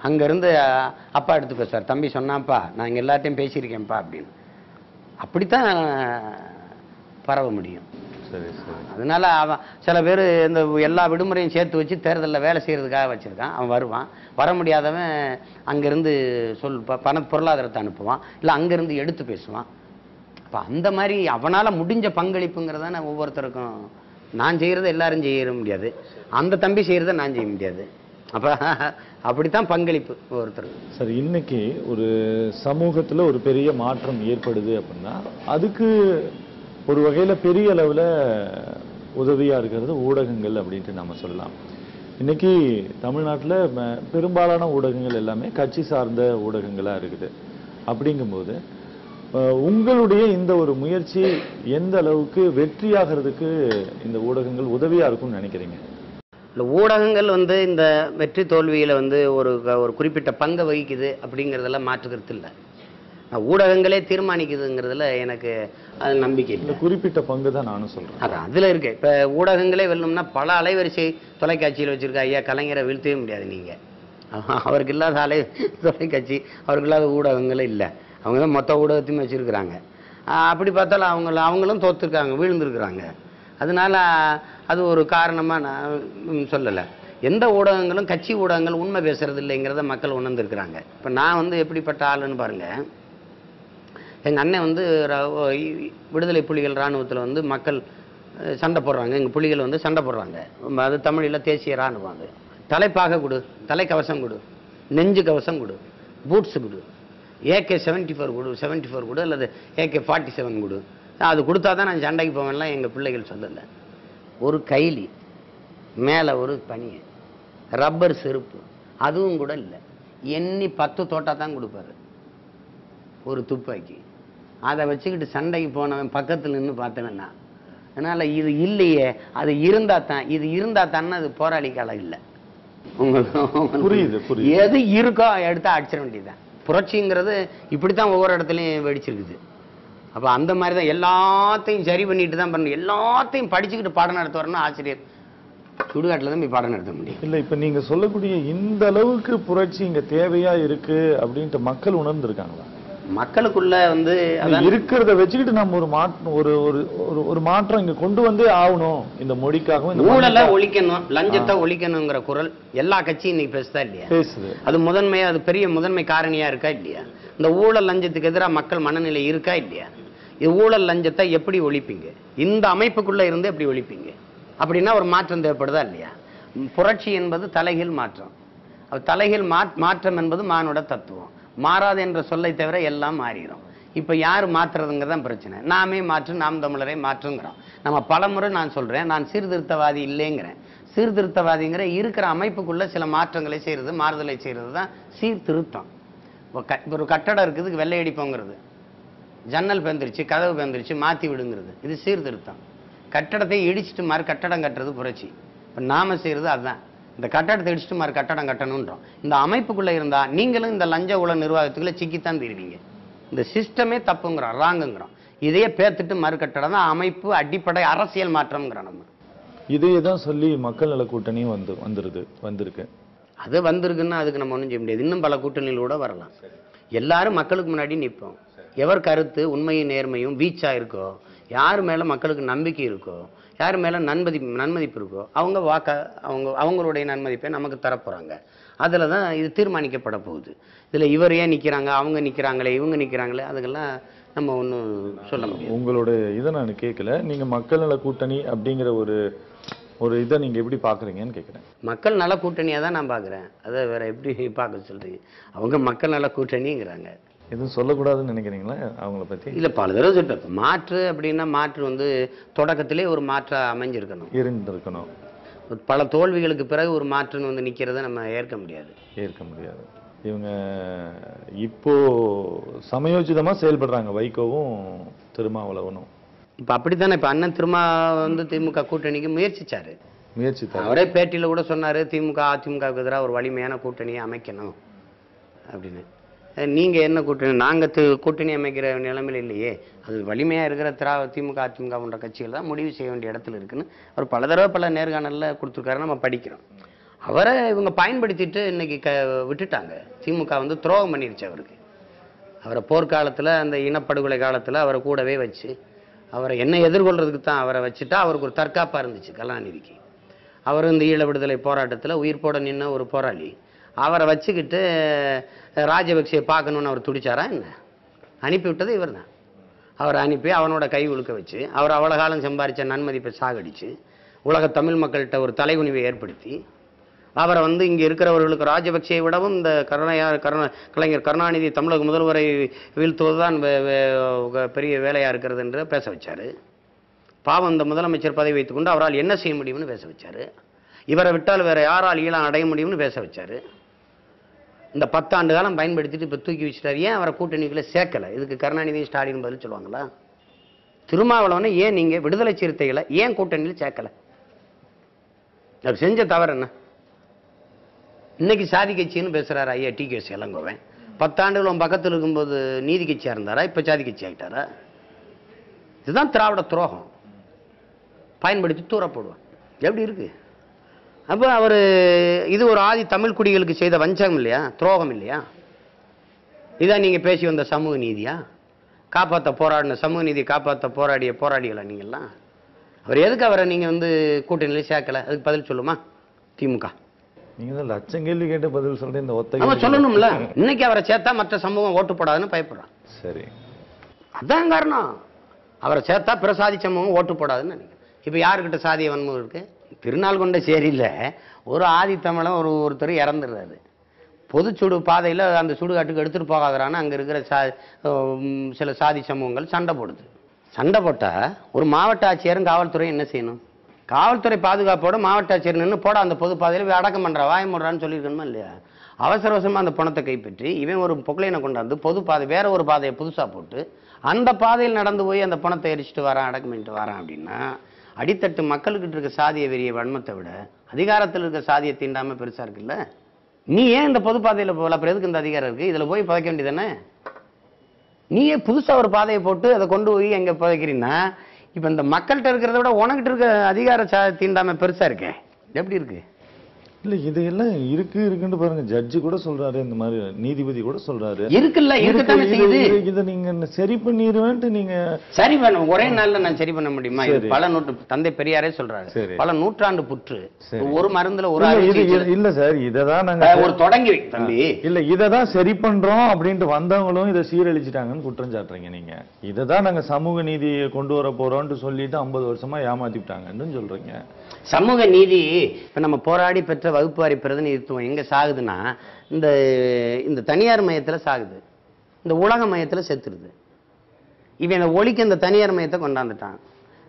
அங்கேருந்து அப்பா எடுத்து பேசுவார், தம்பி சொன்னான்ப்பா நான் இங்கே எல்லாத்தையும் பேசியிருக்கேன்ப்பா அப்படின்னு. அப்படித்தான் பரவ முடியும். சரி சரி. அதனால அவன் சில பேர் இந்த எல்லா விடுமுறையும் சேர்த்து வச்சு தேர்தலில் வேலை செய்யறதுக்காக வச்சிருக்கான். அவன் வருவான், வர முடியாதவன் அங்கேருந்து பொருளாதாரத்தை அனுப்புவான், இல்லை அங்கேருந்து எடுத்து பேசுவான். அப்போ அந்த மாதிரி அவனால் முடிஞ்ச பங்களிப்புங்கிறதான ஒவ்வொருத்தருக்கும். நான் செய்கிறத எல்லாரும் செய்ய முடியாது, அந்த தம்பி செய்கிறத நான் செய்ய முடியாது. அப்போ அப்படித்தான் பங்களிப்பு ஒவ்வொருத்தருக்கு. சரி, இன்னைக்கு ஒரு சமூகத்தில் ஒரு பெரிய மாற்றம் ஏற்படுது அப்படின்னா அதுக்கு ஒரு வகையில் பெரிய அளவில் உதவியாக இருக்கிறது ஊடகங்கள் அப்படின்ட்டு நம்ம சொல்லலாம். இன்னைக்கு தமிழ்நாட்டில் பெரும்பாலான ஊடகங்கள் எல்லாமே கட்சி சார்ந்த ஊடகங்களாக இருக்குது. அப்படிங்கும்போது உங்களுடைய இந்த ஒரு முயற்சி எந்த அளவுக்கு வெற்றியாகிறதுக்கு இந்த ஊடகங்கள் உதவியாக இருக்கும்னு நினைக்கிறீங்க? இல்லை, ஊடகங்கள் வந்து இந்த வெற்றி தோல்வியில் வந்து ஒரு குறிப்பிட்ட பங்கை வகிக்குது அப்படிங்கிறதெல்லாம் மாற்றுக்கிறது இல்லை. ஊடகங்களே தீர்மானிக்குதுங்கிறதுல எனக்கு அது நம்பிக்கை இல்லை. குறிப்பிட்ட பங்கு தான் நானும் சொல்கிறேன். அதான் அதில் இருக்கு. இப்போ ஊடகங்களே வெல்லும்னா பல அலைவரிசை தொலைக்காட்சியில் வச்சுருக்க ஐயா கலைஞரை வீழ்த்தவே முடியாது நீங்கள். அவருக்கு இல்லாத தொலைக்காட்சி, அவருக்கு இல்லாத ஊடகங்களே இல்லை. அவங்க தான் மொத்த ஊடகத்தையும் வச்சுருக்குறாங்க. அப்படி பார்த்தாலும் அவங்களும் தோற்றுருக்காங்க, வீழ்ந்துருக்குறாங்க. அதனால அது ஒரு காரணமாக நான் சொல்லலை. எந்த ஊடகங்களும் கட்சி ஊடகங்கள் உண்மை பேசுறது இல்லைங்கிறத மக்கள் உணர்ந்துருக்குறாங்க. இப்போ நான் வந்து எப்படிப்பட்ட ஆளுன்னு பாருங்கள். எங்கள் அண்ணன் வந்து விடுதலை புலிகள் இராணுவத்தில் வந்து மக்கள் சண்டை போடுறாங்க, எங்கள் புலிகள் வந்து சண்டை போடுறாங்க. அது தமிழில் தேசிய இராணுவம். அது தலைப்பாக கொடு, தலைக்கவசம் கொடு, நெஞ்சு கவசம் கொடு, பூட்ஸு கொடு, AK-74 கொடு, 74 கொடு, அல்லது AK-47 கொடு. அது கொடுத்தா தான் நான் சண்டைக்கு போவேன்லாம் எங்கள் பிள்ளைகள் சொல்லலை. ஒரு கைலி மேலே ஒரு பனியை, ரப்பர் செருப்பு, அதுவும் கூட இல்லை. எண்ணி 10 தோட்டா தான் கொடுப்பாரு. ஒரு துப்பாக்கி அதை வச்சுக்கிட்டு சண்டைக்கு போனவன் பக்கத்தில் நின்று பார்த்தவன்னா. அதனால் இது இல்லையே, அது இருந்தால் தான், இது இருந்தால் தானே அது போராளி காலம் இல்லை. புரியுது புரியுது. எது இருக்கோ எடுத்தா அடிச்சிட வேண்டியதுதான். புரட்சிங்கிறது இப்படித்தான் ஒவ்வொரு இடத்துலையும் வெடிச்சிருக்குது. அப்போ அந்த மாதிரி தான் எல்லாத்தையும் சரி பண்ணிட்டு தான் பண்ணணும். எல்லாத்தையும் படிச்சுக்கிட்டு பாடம் நடத்த வரணும் ஆசிரியர். சுடுகாட்டில் தான் போய் பாடம் நடத்த முடியும். இல்லை, இப்போ நீங்க சொல்லக்கூடிய இந்த அளவுக்கு புரட்சி இங்க தேவையா இருக்கு அப்படின்ட்டு மக்கள் உணர்ந்திருக்காங்களா? மக்களுக்குள்ள வந்து இருக்கிறத வச்சுக்கிட்டு நம்ம ஒரு மாற்றம் இங்க கொண்டு வந்தே ஆகணும். இந்த மொழிக்காகவும் ஊழலை ஒழிக்கணும், லஞ்சத்தை ஒழிக்கணுங்கிற குரல் எல்லா கட்சியும் இன்னைக்கு பேசுதா இல்லையா? பேசுது. அது முதன்மையா, அது பெரிய முதன்மை காரணியா இருக்கா இல்லையா? இந்த ஊழல் லஞ்சத்துக்கு எதிராக மக்கள் மனநிலை இருக்கா இல்லையா? இது ஊழல் லஞ்சத்தை எப்படி ஒழிப்பீங்க? இந்த அமைப்புக்குள்ள இருந்து எப்படி ஒழிப்பீங்க? அப்படின்னா ஒரு மாற்றம் தேவைப்படுதா இல்லையா? புரட்சி என்பது தலைகீழ் மாற்றம். தலைகீழ் மாற்றம் என்பது மானுட தத்துவம். மாறாது என்ற சொல்லை தவிர எல்லாம் மாறிடும். இப்ப யாரு மாற்றுறதுங்கதான் பிரச்சனை. நாமே மாற்று, நாம் தமிழரை மாற்றுங்கிறோம். நம்ம பலமுறை நான் சொல்றேன், நான் சீர்திருத்தவாதி இல்லைங்கிறேன். சீர்திருத்தவாதிங்கிற இருக்கிற அமைப்புக்குள்ள சில மாற்றங்களை செய்யறது, மாறுதலை செய்யறது தான் சீர்திருத்தம். ஒரு கட்டடம் இருக்குது, வெள்ளை அடிப்போங்கிறது, ஜன்னல் பேந்துருச்சு, கதவு பேந்துருச்சு, மாத்தி விடுங்கிறது, இது சீர்திருத்தம். கட்டடத்தை இடிச்சிட்டு மாதிரி கட்டடம் கட்டுறது புரட்சி. இப்ப நாம செய்யறது அதுதான். இந்த கட்டடத்தை இடிச்சிட்டு மாதிரி கட்டடம் கட்டணும்ன்றோம். இந்த அமைப்புக்குள்ள இருந்தா நீங்களும் இந்த லஞ்ச ஊழல் நிர்வாகத்துக்குள்ள சிக்கித்தான் தீருவீங்க. இந்த சிஸ்டமே தப்புங்கிறோம், ராங்குங்கிறோம். இதையே பேத்துட்டு மறு கட்டடம் தான் அமைப்பு, அடிப்படை அரசியல் மாற்றம்ங்கிறோம். நம்ம இதே தான் சொல்லி மக்கள் நல கூட்டணியும் வந்திருக்கு. அது வந்திருக்குன்னா அதுக்கு நம்ம ஒன்றும் செய்ய முடியாது. இன்னும் பல கூட்டணிகள் கூட வரலாம். எல்லாரும் மக்களுக்கு முன்னாடி நிற்போம். எவர் கருத்து உண்மையும் நேர்மையும் வீச்சா இருக்கோ, யார் மேல மக்களுக்கு நம்பிக்கை இருக்கோ, யார் மேல நன்மதிப்பு இருக்கோ, அவங்க அவங்களுடைய நன்மதிப்பை நமக்கு தரப்போறாங்க. அதுல தான் இது தீர்மானிக்கப்பட போகுது. இதுல இவர் ஏன் நிக்கிறாங்க, அவங்க நிக்கிறாங்களே, இவங்க நிக்கிறாங்களே, அதுக்கெல்லாம் நம்ம ஒன்றும் சொல்ல முடியும். உங்களோட இதை நான் கேட்கல. நீங்க மக்கள் நல கூட்டணி அப்படிங்கிற ஒரு இதை நீங்க எப்படி பாக்குறீங்கன்னு கேட்கிறேன். மக்கள் நல கூட்டணியா தான் நான் பாக்குறேன். அதை வேற எப்படி பார்க்க சொல்றீங்க? அவங்க மக்கள் நல கூட்டணிங்கிறாங்க. எதுவும் சொல்லக்கூடாதுன்னு நினைக்கிறீங்களா அவங்கள பத்தி? இல்ல, பல தடவை சொல்லிட்டேன். மாற்று அப்படின்னா மாற்று வந்து தொடக்கத்திலே ஒரு மாற்றா இருந்திருக்கணும். பல தோல்விகளுக்கு பிறகு ஒரு மாற்றுன்னு வந்து நிக்கிறத நம்ம ஏற்க முடியாது. இவங்க இப்போ சமயோஜிதமா செயல்படுறாங்க, வைகோவும் திருமாவளவனும். இப்ப அப்படித்தானே. இப்ப அண்ணன் திருமா வந்து திமுக கூட்டணிக்கு முயற்சிச்சாரு. அவரே பேட்டியில கூட சொன்னாரு, திமுக அதிமுகவுக்கு எதிராக ஒரு வலிமையான கூட்டணியை அமைக்கணும் அப்படின்னு. நீங்க என்ன கூட்டணி? நாங்க கூட்டணி அமைக்கிற நிலைமையில இல்லையே. அது வலிமையா இருக்கிற திமுக அதிமுக போன்ற கட்சிகள் தான் முடிவு செய்ய வேண்டிய இடத்துல இருக்குன்னு அவர் பல தடவை பல நேர்காணல்ல கொடுத்துருக்காரு, நம்ம படிக்கிறோம். அவரை இவங்க பயன்படுத்திட்டு இன்னைக்கு விட்டுட்டாங்க. திமுக வந்து துரோகம் பண்ணிருச்சு அவருக்கு. அவரை போர்க்காலத்துல, அந்த இனப்படுகொலை காலத்துல அவரை கூடவே வச்சு அவரை என்ன எதிர்கொள்றதுக்கு தான் அவரை வச்சுட்டா அவருக்கு ஒரு தற்காப்பா இருந்துச்சு கருணாநிதிக்கு. அவர் இந்த ஈழ விடுதலை போராட்டத்துல உயிர் போட நின்ன ஒரு போராளி. அவரை வச்சுக்கிட்டு ராஜபக்சே பார்க்கணும்னு அவர் துடிச்சாரா என்ன? அனுப்பிவிட்டது இவர் தான். அவரை அனுப்பி அவனோட கை உழுக்க வச்சு, அவர் அவ்வளோ காலம் சம்பாதிச்ச நன்மதிப்பை சாகடிச்சு, உலக தமிழ் மக்கள்கிட்ட ஒரு தலைகுனிவை ஏற்படுத்தி, அவரை வந்து இங்க இருக்கிறவர்களுக்கு ராஜபக்சேயை விடவும் இந்த கலைஞர் கருணாநிதி தமிழக முதல்வரை வீழ்த்துவதுதான் பெரிய வேலையா இருக்கிறது என்று பேச வச்சாரு. பாவம், இந்த முதலமைச்சர் பதவி வைத்துக்கொண்டு அவரால் என்ன செய்ய முடியும்னு பேச வச்சாரு. இவரை விட்டால் வேற யாரால் ஈழம் அடைய முடியும்னு பேச வச்சாரு. இந்த 10 ஆண்டு காலம் பயன்படுத்திட்டு இப்ப தூக்கி வச்சுட்டாரு. ஏன் அவரை கூட்டணிகளை சேர்க்கல? இதுக்கு கருணாநிதி ஸ்டாலின் பதில் சொல்லுவாங்களா? திருமாவளவனை ஏன் நீங்க விடுதலை சிறுத்தைகளை ஏன் கூட்டணியில் சேர்க்கல? அவர் செஞ்ச தவறு என்ன? இன்னைக்கு சாதி கட்சின்னு பேசுறாரு ஐயா டி.கே. இளங்கோவன். 10 ஆண்டுகள் பக்கத்தில் இருக்கும்போது நீதி கட்சியா இருந்தாரா? இப்ப சாதி கட்சி ஆகிட்டாரா? இதுதான் திராவிட துரோகம். பயன்படுத்தி தூர போடுவான். எப்படி இருக்கு? அப்ப அவரு இது ஒரு ஆதி தமிழ் குடிகளுக்கு செய்த வஞ்சகம் இல்லையா? துரோகம் இல்லையா? இதான் நீங்க பேசி வந்த சமூக நீதியா? காப்பாற்ற போராடின சமூக நீதியை காப்பாற்ற போராடிய போராடிகளா நீங்கெல்லாம்? அவர் எதுக்கு அவரை நீங்க வந்து கூட்டணியில சேர்க்கல? அதுக்கு பதில் சொல்லுமா திமுக? நீங்க தான் லட்சம் கேள்வி கேட்டு பதில் சொல்றேன். இந்த ஒத்த சொல்லணும்ல. இன்னைக்கு அவரை சேர்த்தா மற்ற சமூகம் ஓட்டு போடாதுன்னு பயப்படுறான். சரி, அதான் காரணம். அவரை சேர்த்தா பிற சாதி சமூகம் ஓட்டு போடாதுன்னு நினைக்கிறேன். இப்ப யாருக்கிட்ட சாதிய வன்முறை இருக்கு? திருநாள் கொண்ட சேரியில் ஒரு ஆதி தமிழன் ஒருத்தர் இறந்துடுறாரு. பொது சுடு பாதையில் அந்த சுடுகாட்டுக்கு எடுத்துட்டு போகாதான்னு அங்கே இருக்கிற சில சாதி சமூகங்கள் சண்டை போடுது. சண்டை போட்டால் ஒரு மாவட்ட ஆட்சியரும் காவல்துறையும் என்ன செய்யணும்? காவல்துறை பாதுகாப்போட மாவட்ட ஆட்சியர் நின்று போட அந்த பொது பாதையில் போய் அடக்கம் பண்ணுறா வாய முடுறான்னு சொல்லியிருக்கணுமா இல்லையா? அவசர அவசரமாக அந்த பணத்தை கைப்பற்றி இவன் ஒரு பொக்லைனை கொண்டாந்து பொது பாதை வேற ஒரு பாதையை புதுசாக போட்டு அந்த பாதையில் நடந்து போய் அந்த பணத்தை எரிச்சிட்டு வரான், அடக்கம் பண்ணிட்டு வரான். அப்படின்னா அடித்தட்டு மக்களுக்கிட்ட இருக்க சாதிய வெறிய வன்மத்தை விட அதிகாரத்தில் இருக்க சாதியை தீண்டாம பெருசா இருக்குல்ல? நீ ஏன் இந்த பொது பாதையில போகல? அப்புறம் எதுக்கு இந்த அதிகாரம் இருக்கு? இதுல போய் பதைக்க வேண்டியதானே? நீயே புதுசா ஒரு பாதையை போட்டு அதை கொண்டு போய் எங்க புதைக்கிறீன்னா, இப்ப இந்த மக்கள்கிட்ட இருக்கிறத விட உனக்கிட்ட இருக்க அதிகார தீண்டாமை பெருசா இருக்கே. எப்படி இருக்கு? இல்ல இதையெல்லாம் இருக்குன்னு பாருங்க. ஜட்ஜி கூட சொல்றாரு, இந்த மாதிரி நீதிபதி கூட சொல்றாரு. இருக்குல்ல, இருக்கத்தானே செய்யுது. இதை நீங்க சரி பண்ணிடுவேன்ட்டு நீங்க சரி பண்ண ஒரே நாள்ல நான் சரி பண்ண முடியுமா? பல தந்தை பெரியாரே சொல்றாரு, பல நூற்றாண்டு புற்று ஒரு மருந்துல ஒரு இல்ல சார். இததான் நாங்க ஒரு தொடங்கி தம்பி இல்ல இததான் சரி பண்றோம் அப்படின்ட்டு வந்தவங்களும் இதை சீரழிச்சிட்டாங்கன்னு குற்றம் சாட்டுறீங்க நீங்க. இததான் நாங்க சமூக நீதியை கொண்டு வர போறோம்னு சொல்லிட்டு 50 வருஷமா ஏமாத்திட்டாங்கன்னு சொல்றீங்க. சமூக நீதி இப்ப நம்ம போராடி பெற்ற வகுப்புவாரி பிரதிநிதித்துவம் எங்க சாகுதுன்னா, இந்த தனியார் மையத்துல சாகுது, இந்த உலக மையத்துல செத்துருது. இவன் இந்த ஒளிக்கு இந்த தனியார் மையத்தை கொண்டாந்துட்டான்.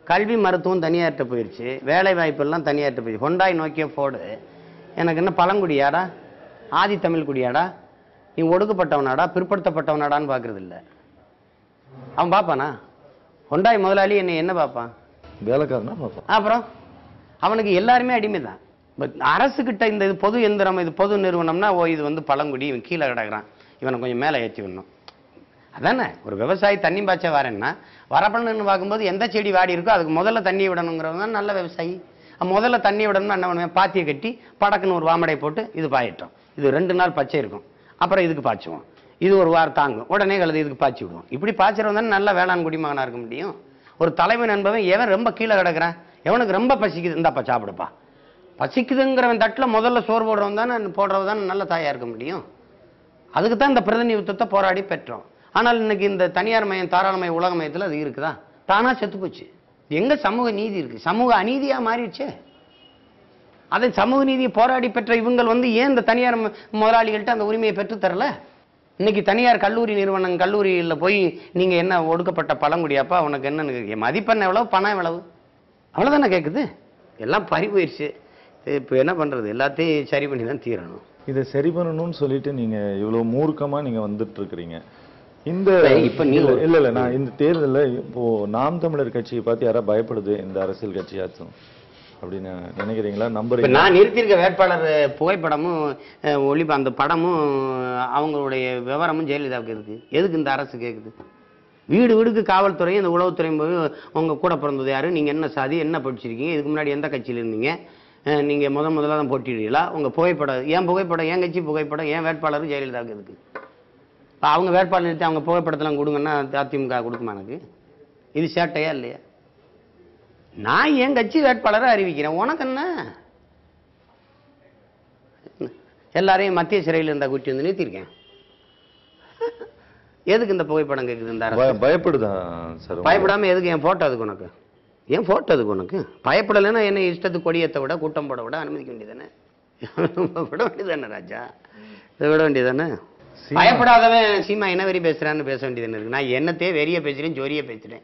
கல்வி மருத்துவம் தனியார்ட்ட போயிடுச்சு, வேலை வாய்ப்பு எல்லாம் தனியார்ட்ட போயிடுச்சு. ஹொண்டாய் நோக்கிய போடு, எனக்கு என்ன பழங்குடியாடா, ஆதி தமிழ் குடியாடா, நீ ஒடுக்கப்பட்டவனாடா, பிற்படுத்தப்பட்டவனாடான்னு பாக்குறது இல்லை. அவன் பாப்பானா? ஹொண்டாய் முதலாளி என்ன பார்ப்பான்? வேலைக்காரனா பார்ப்பான். அப்புறம் அவனுக்கு எல்லாருமே அடிமை தான். அரசு கிட்ட இந்த இது பொது எந்திரம், இது பொது நிறுவனம்னா, இது பழங்குடி, இவன் கீழே கிடக்குறான், இவனை கொஞ்சம் மேலே ஏற்றி விடணும். அதானே ஒரு விவசாயி தண்ணி பாய்ச்ச வரேன்னா, வரப்பண்ணு பார்க்கும்போது எந்த செடி வாடி இருக்கோ அதுக்கு முதல்ல தண்ணி விடணுங்கிறவங்க தான் நல்ல விவசாயி. முதல்ல தண்ணி விடணும்னா என்ன பண்ணுவேன்? பாத்தியை கட்டி படக்குன்னு ஒரு வாமடை போட்டு இது பாயிட்டோம், இது 2 நாள் பச்சை இருக்கும், அப்புறம் இதுக்கு பாய்ச்சுவோம், இது ஒரு வாரம் தாங்கும், உடனே கழுது இதுக்கு பாய்ச்சி விடுவோம். இப்படி பாய்ச்சறவன் தானே நல்ல வேளாண் குடிமகனாக இருக்க முடியும். ஒரு தலைவன் என்பவன் எவன் ரொம்ப கீழே கிடக்குறான், எவனுக்கு ரொம்ப பசிக்குது, இந்தாப்பா சாப்பிடுப்பா, பசிக்குதுங்கிறவன் தட்டில் முதல்ல சோறு போடுறவன் தானே போடுறவன் தானே நல்ல தாயா இருக்க முடியும். அதுக்கு தான் இந்த பிரதிநிதித்துவத்தை போராடி பெற்றோம். ஆனால் இன்னைக்கு இந்த தனியார் மையம், தாராளமய உலக மையத்தில் அது இருக்குதா? தானா செத்து போச்சு. எங்க சமூக நீதி இருக்கு? சமூக அநீதியா மாறிடுச்சு. அதை சமூக நீதியை போராடி பெற்ற இவங்கள் ஏன் இந்த தனியார் முதலாளிகள்கிட்ட அந்த உரிமையை பெற்று தரல? இன்னைக்கு தனியார் கல்லூரி நிறுவனம், கல்லூரியில் போய் நீங்க என்ன ஒடுக்கப்பட்ட பழங்குடியாப்பா, உனக்கு என்ன மதிப்பெண் எவ்வளவு, பணம் எவ்வளவு, அவ்வளவுதானே கேட்குது. எல்லாம் பறி போயிடுச்சு. இப்போ என்ன பண்றது? எல்லாத்தையும் சரி பண்ணி தான் தீரணும். இதை சரி பண்ணணும்னு சொல்லிட்டு நீங்க இவ்வளவு மூர்க்கமா நீங்க வந்துட்டு இருக்கிறீங்க. இந்த இப்ப நீங்க இல்ல நான் இந்த தேர்தலில் இப்போ நாம் தமிழர் கட்சியை பார்த்து யாரா பயப்படுது இந்த அரசியல் கட்சியாச்சும் அப்படின்னு நினைக்கிறீங்களா? நம்புறீங்க? நான் நிறுத்தியிருக்க வேட்பாளர் புகைப்படமும் அந்த படமும் அவங்களுடைய விவரமும் ஜெயலலிதாவுக்கு இருக்கு. எதுக்கு இந்த அரசு கேட்குது? வீடு வீடுக்கு காவல்துறையும் இந்த உளவுத்துறையும் போய் உங்க கூட பிறந்தது யாரு, நீங்க என்ன சாதி, என்ன படிச்சிருக்கீங்க, இதுக்கு முன்னாடி எந்த கட்சியில் இருந்தீங்க, நீங்க முதல்ல தான் போட்டிடுறீங்களா, உங்க புகைப்படம், ஏன் புகைப்படம், ஏன் கட்சி புகைப்படம், ஏன் வேட்பாளர் ஜெயலலிதாவுக்கு இருக்கு? அவங்க வேட்பாளர் நிறுத்தி அவங்க புகைப்படத்தெல்லாம் கொடுங்கன்னா அதிமுக கொடுக்குமா? எனக்கு இது சேட்டையா இல்லையா? நான் என் கட்சி வேட்பாளரை அறிவிக்கிறேன், உனக்கு என்ன? எல்லாரையும் மத்திய சிறையில் இருந்தா கூட்டி வந்து நிறுத்திருக்கேன். எதுக்கு இந்த புகைப்படம் கேட்குது? இந்த பயப்படுதா சார்? பயப்படாம எதுக்கு என் போட்டோ? அதுக்கு உனக்கு ஏன் போட்டோ? அதுக்கு உனக்கு பயப்படலைன்னா என்ன இஷ்டத்துக்கு கொடியத்தை விட கூட்டம் போட விட அனுமதிக்க வேண்டியதானே? விட வேண்டியதானே ராஜா? இதை விட வேண்டியதானே? பயப்படாதவன் சீமா என்ன வெறி பேசுறான்னு பேச வேண்டியது இருக்கு. நான் என்னத்தையே வெறிய பேசுறேன், ஜோரிய பேசுறேன்,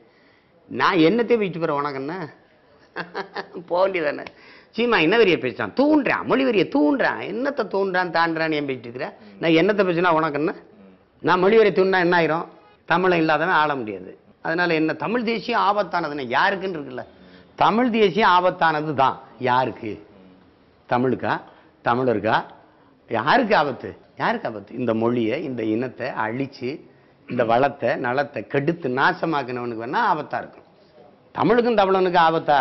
நான் என்னத்தையே வீட்டு போறேன், உனக்கு என்ன? போக வேண்டியதானே? சீமா என்ன வெறிய பேசுறான், தூண்டுறான், மொழி வெறிய தூண்டுறான், என்னத்தை தூண்டுறான் தாண்டுறான்னு ஏன் பேசிட்டு இருக்கிறேன்? நான் என்னத்தை பேசுனா உனக்கு என்ன? நான் மொழி வெறிய தூண்டா என்ன ஆயிரும்? தமிழன் இல்லாதவன் ஆள முடியாது. அதனால என்ன? தமிழ் தேசியம் ஆபத்தானதுன்னு யாருக்குன்னு இருக்குல்ல? தமிழ் தேசியம் ஆபத்தானது தான். யாருக்கு? தமிழுக்கா, தமிழருக்கா? யாருக்கு ஆபத்து? யாருக்கு ஆபத்து? இந்த மொழியை, இந்த இனத்தை அழிச்சு இந்த வளத்தை நலத்தை கெடுத்து நாசமாக்குனவனுக்கு வேணா ஆபத்தா இருக்கும். தமிழுக்கும் தமிழனுக்கு ஆபத்தா?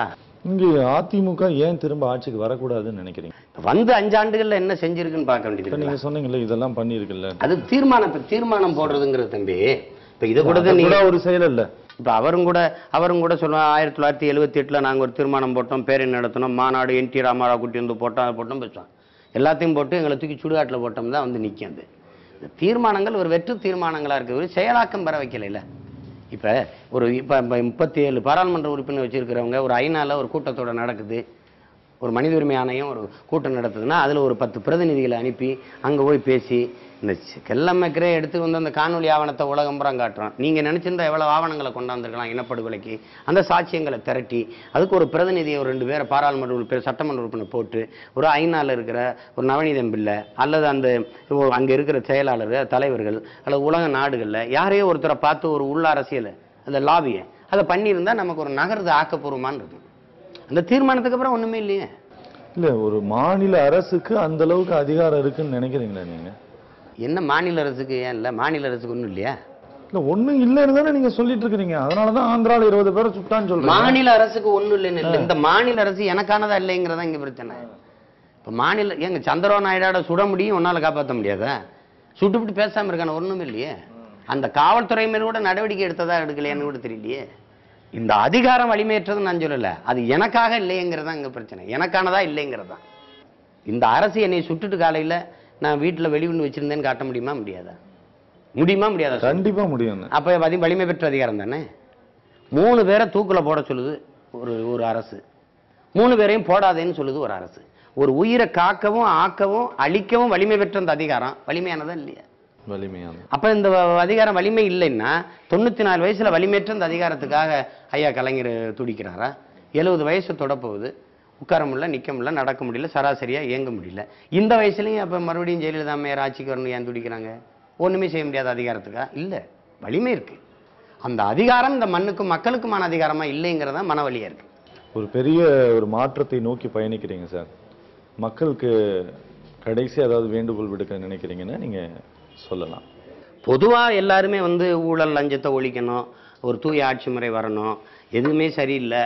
இங்க அதிமுக ஏன் திரும்ப ஆட்சிக்கு வரக்கூடாதுன்னு நினைக்கிறீங்க? 5 ஆண்டுகள்ல என்ன செஞ்சிருக்குன்னு பார்க்க வேண்டியது. நீங்க சொன்னீங்கல்ல இதெல்லாம் பண்ணிருக்குல்ல, அது தீர்மானம் போடுறதுங்கிறது தம்பி. இப்ப இது கூட ஒரு செயல் இல்ல. இப்ப அவரும் கூட சொல்லுவாங்க, 1978 நாங்க ஒரு தீர்மானம் போட்டோம், பேரணி நடத்தினோம், மாநாடு, NT ராமாராவ் குட்டி வந்து போட்டோம் பேசுவாங்க. எல்லாத்தையும் போட்டு எங்களை தூக்கி சுடுகாட்டில் போட்டோம் தான் நிற்காது. இந்த தீர்மானங்கள் ஒரு வெற்று தீர்மானங்களா இருக்கு, ஒரு செயலாக்கம் பெற வைக்கல. இப்ப 37 பாராளுமன்ற உறுப்பினர் வச்சிருக்கிறவங்க ஒரு ஐநால ஒரு கூட்டத்தோட நடக்குது, ஒரு மனித உரிமை ஆணையம் ஒரு கூட்டம் நடத்துதுன்னா அதுல ஒரு 10 பிரதிநிதிகளை அனுப்பி அங்க போய் பேசி இந்த கெல்லமக்கரே எடுத்து அந்த காணொலி ஆவணத்தை உலகம்புறம் காட்டுறோம். நீங்க நினைச்சிருந்தா எவ்வளவு ஆவணங்களை கொண்டாந்துருக்கலாம் இனப்படுகொலைக்கு. அந்த சாட்சியங்களை திரட்டி அதுக்கு ஒரு பிரதிநிதியை ஒரு 2 பேரை பாராளுமன்ற உறுப்பினர், சட்டமன்ற உறுப்பினர் போட்டு ஒரு ஐநால இருக்கிற ஒரு நவநீதம் பிள்ளை அல்லது அங்க இருக்கிற செயலாளர், தலைவர்கள் அல்லது உலக நாடுகள்ல யாரையோ ஒருத்தரை பார்த்து ஒரு உள்ள அரசியல் அந்த லாபியை அதை பண்ணியிருந்தா நமக்கு ஒரு நகர்வு ஆக்கப்பூர்வமானு இருக்கும். அந்த தீர்மானத்துக்கு அப்புறம் ஒண்ணுமே இல்லையே. இல்ல ஒரு மாநில அரசுக்கு அந்த அளவுக்கு அதிகாரம் இருக்குன்னு நினைக்கிறீங்களா நீங்க? என்ன மாநில அரசுக்கு ஏன் இல்லை? மாநில அரசுக்கு ஒன்றும் இல்லையா? இல்ல ஒண்ணும் இல்லைன்னு தானே நீங்க சொல்லிட்டு இருக்கீங்க. அதனாலதான் ஆந்திரால 20 பேரை சுட்டான்னு சொல்றீங்க. மாநில அரசுக்கு ஒண்ணும் இல்லைன்னு இல்லை. இந்த மாநில அரசு எனக்கானதா இல்லைங்கிறதா இங்க பிரச்சனை. இப்ப மாநில எங்க சந்திரபாபு நாயுடாட சுட முடியும், ஒன்னால காப்பாற்ற முடியாதா? சுட்டுவிட்டு பேசாம இருக்கான ஒண்ணும் இல்லையே. அந்த காவல்துறை மேல கூட நடவடிக்கை எடுத்ததா எடுக்கலையான்னு கூட தெரியலையே. இந்த அதிகாரம் வலிமையற்றது நான் சொல்லல, அது எனக்காக இல்லைங்கிறதா இங்க பிரச்சனை. எனக்கானதா இல்லைங்கிறதா. இந்த அரசு என்னை சுட்டுட்டு காலையில நான் வீட்டுல வெளியுண்டு வச்சிருந்தேன்னு காட்ட முடியுமா முடியாதா? முடியுமா முடியாதா? கண்டிப்பா முடியும். அப்ப வலிமை பெற்ற அதிகாரம் தானே. 3 பேரை தூக்குல போட சொல்லுது ஒரு அரசு, 3 பேரையும் போடாதேன்னு சொல்லுது ஒரு அரசு. ஒரு உயிரை காக்கவும் ஆக்கவும் அழிக்கவும் வலிமை பெற்ற அந்த அதிகாரம் வலிமையானதா இல்லையா? வலிமையான. அப்ப இந்த அதிகாரம் வலிமை இல்லைன்னா 94 வயசுல வலிமையற்ற இந்த அதிகாரத்துக்காக ஐயா கலைஞர் துடிக்கிறாரா? 70 வயசு தொடப்போகுது, உட்கார முடியல, நிக்க முடியல, நடக்க முடியல, சராசரியா இயங்க முடியல. இந்த வயசுலயும் அப்ப மறுபடியும் ஜெயலலிதா அம்மையார் ஆட்சிக்கு வரணும் ஏன் துடிக்கிறாங்க? ஒண்ணுமே செய்ய முடியாத அதிகாரத்துக்கா? இல்ல, வலிமை இருக்கு. அந்த அதிகாரம் இந்த மண்ணுக்கும் மக்களுக்குமான அதிகாரமா இல்லைங்கிறதா மனவலியா இருக்கு. ஒரு பெரிய ஒரு மாற்றத்தை நோக்கி பயணிக்கிறீங்க சார். மக்களுக்கு கடைசி அதாவது வேண்டுகோள் விடுக்க நினைக்கிறீங்கன்னா நீங்க சொல்லலாம். பொதுவா எல்லாருமே ஊழல் லஞ்சத்தை ஒழிக்கணும், ஒரு தூய ஆட்சி முறை வரணும், எதுவுமே சரியில்லை